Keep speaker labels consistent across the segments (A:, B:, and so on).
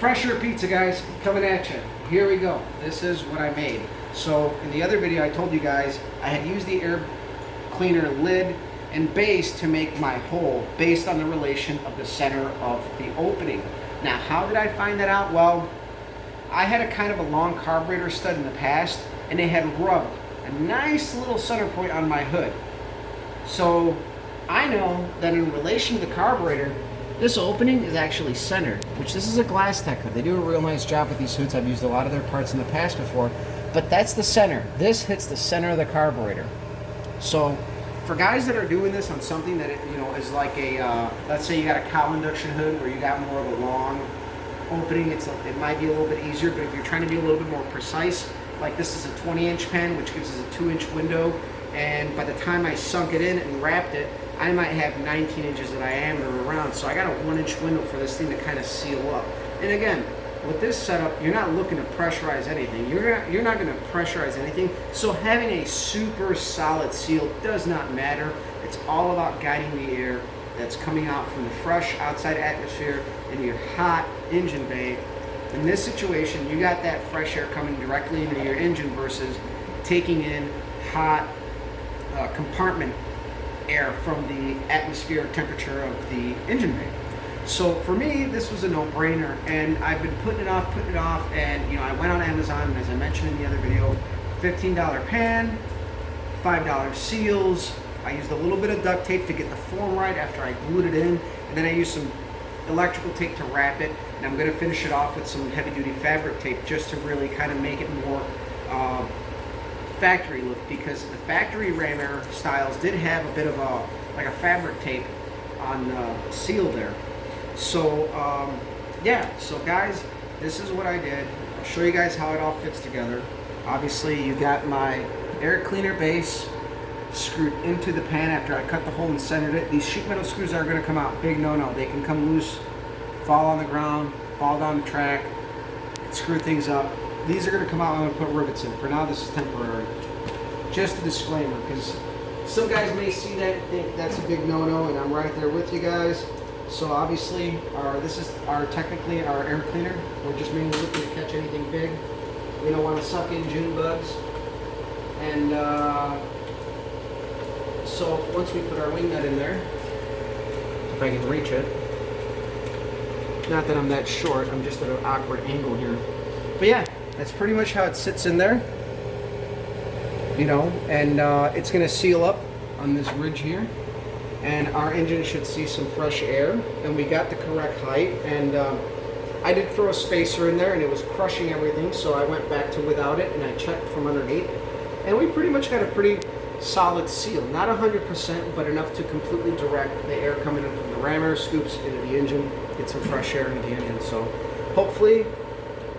A: Fresh Air pizza, guys, coming at you. Here we go. This is what I made. So in the other video I told you guys I had used the air cleaner lid and base to make my hole based on the relation of the center of the opening. Now, how did I find that out? Well, I had a kind of a long carburetor stud in the past, and they had rubbed a nice little center point on my hood. So I know that in relation to the carburetor, this opening is actually centered, which this is a Glass Tech hood. They do a real nice job with these hoods. I've used a lot of their parts in the past before, but that's the center. This hits the center of the carburetor. So for guys that are doing this on something that is like a, let's say you got a cowl induction hood where you got more of a long opening, it might be a little bit easier, but if you're trying to be a little bit more precise, like this is a 20-inch pen, which gives us a 2-inch window, and by the time I sunk it in and wrapped it, I might have 19 inches of diameter around, so I got a 1-inch window for this thing to kind of seal up. And again, with this setup, you're not looking to pressurize anything. You're not going to pressurize anything, so having a super solid seal does not matter. It's all about guiding the air that's coming out from the fresh outside atmosphere into your hot engine bay. In this situation, you got that fresh air coming directly into your engine versus taking in hot compartment air from the atmospheric temperature of the engine bay. So for me, this was a no-brainer, and I've been putting it off, and I went on Amazon, and as I mentioned in the other video, $15 pan, $5 seals. I used a little bit of duct tape to get the form right after I glued it in, and then I used some electrical tape to wrap it, and I'm going to finish it off with some heavy-duty fabric tape just to really kind of make it more factory look, because the factory ram air styles did have a bit of a fabric tape on the seal there. So yeah, so guys, this is what I did. I'll show you guys how it all fits together. Obviously you got my air cleaner base screwed into the pan after I cut the hole and centered it. These sheet metal screws are going to come out. Big no-no. They can come loose, fall on the ground, fall down the track, screw things up. These are going to come out. I'm going to put rivets in. For now, this is temporary. Just a disclaimer, because some guys may see that and think that's a big no-no, and I'm right there with you guys. So obviously, this is technically our air cleaner. We're just mainly looking to catch anything big. We don't want to suck in June bugs. And so once we put our wing nut in there, if I can reach it. Not that I'm that short, I'm just at an awkward angle here. But yeah, that's pretty much how it sits in there. And it's going to seal up on this ridge here. And our engine should see some fresh air. And we got the correct height. And I did throw a spacer in there, and it was crushing everything. So I went back to without it, and I checked from underneath. And we pretty much got a pretty solid seal. Not 100%, but enough to completely direct the air coming in from the ram air scoops into the engine, get some fresh air into the engine. So hopefully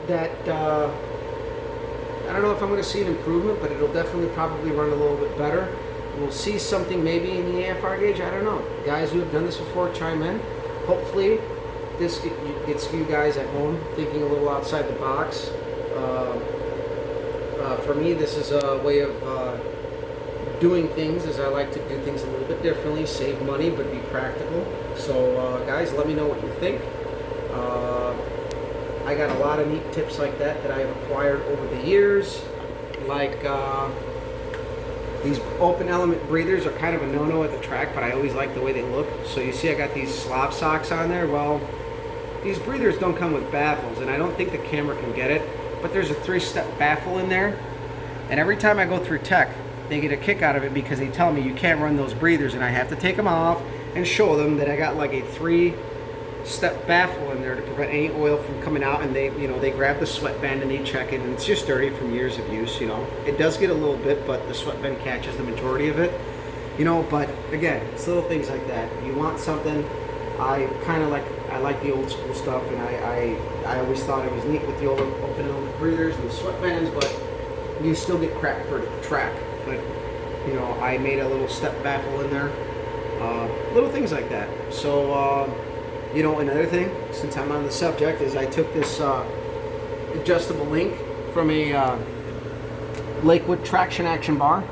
A: that, I don't know if I'm going to see an improvement, but it'll definitely probably run a little bit better. We'll see something maybe in the AFR gauge. I don't know. Guys who have done this before, chime in. Hopefully this gets you guys at home thinking a little outside the box. For me, this is a way of doing things, as I like to do things a little bit differently, save money but be practical. So guys, let me know what you think. I got a lot of neat tips like that I've acquired over the years, like these open element breathers are kind of a no-no at the track, but I always like the way they look. So you see I got these slop socks on there. Well, these breathers don't come with baffles, and I don't think the camera can get it, but there's a 3-step baffle in there, and every time I go through tech, they get a kick out of it because they tell me you can't run those breathers, and I have to take them off and show them that I got like a 3-step baffle in there to prevent any oil from coming out. And they grab the sweatband and they check it, and it's just dirty from years of use. It does get a little bit, but the sweatband catches the majority of it. But again, it's little things like that. You want something. I like the old school stuff, and I always thought it was neat with the old open element breathers and the sweatbands, but you still get crap for the track. But I made a little step baffle in there, little things like that. So another thing, since I'm on the subject, is I took this adjustable link from a Lakewood traction action bar,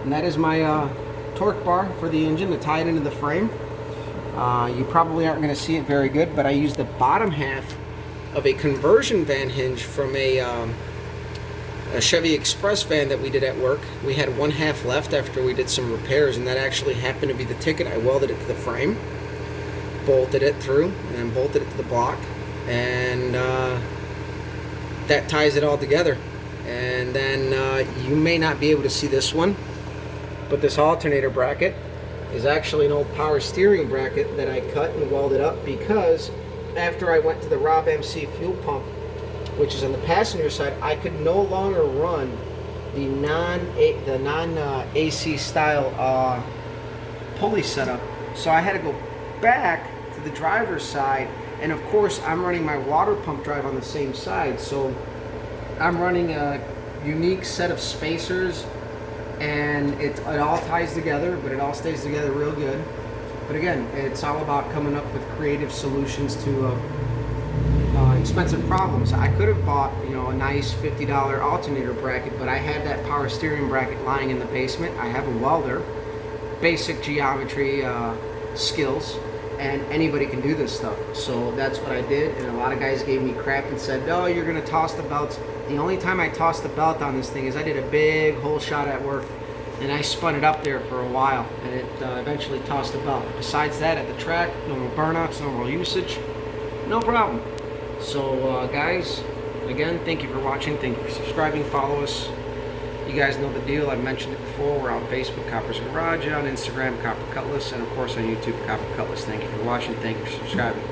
A: and that is my torque bar for the engine to tie it into the frame. You probably aren't going to see it very good, but I used the bottom half of a conversion van hinge from a Chevy Express van that we did at work. We had one half left after we did some repairs, and that actually happened to be the ticket. I welded it to the frame, bolted it through, and bolted it to the block, and that ties it all together. And then you may not be able to see this one, but this alternator bracket is actually an old power steering bracket that I cut and welded up, because after I went to the Rob MC fuel pump, which is on the passenger side, I could no longer run the non-AC style pulley setup. So I had to go back to the driver's side, and of course I'm running my water pump drive on the same side. So I'm running a unique set of spacers, and it all ties together, but it all stays together real good. But again, it's all about coming up with creative solutions to expensive problems. I could have bought, a nice $50 alternator bracket, but I had that power steering bracket lying in the basement. I have a welder, basic geometry skills, and anybody can do this stuff. So that's what I did, and a lot of guys gave me crap and said, "Oh, you're gonna toss the belts." The only time I tossed the belt on this thing is I did a big hole shot at work, and I spun it up there for a while, and it eventually tossed the belt. Besides that, at the track, normal burnouts, normal usage, no problem. So guys, again, thank you for watching, thank you for subscribing, follow us. You guys know the deal, I've mentioned it before. We're on Facebook, Copper's Garage, on Instagram, Copper Cutlass, and of course on YouTube, Copper Cutlass. Thank you for watching, thank you for subscribing.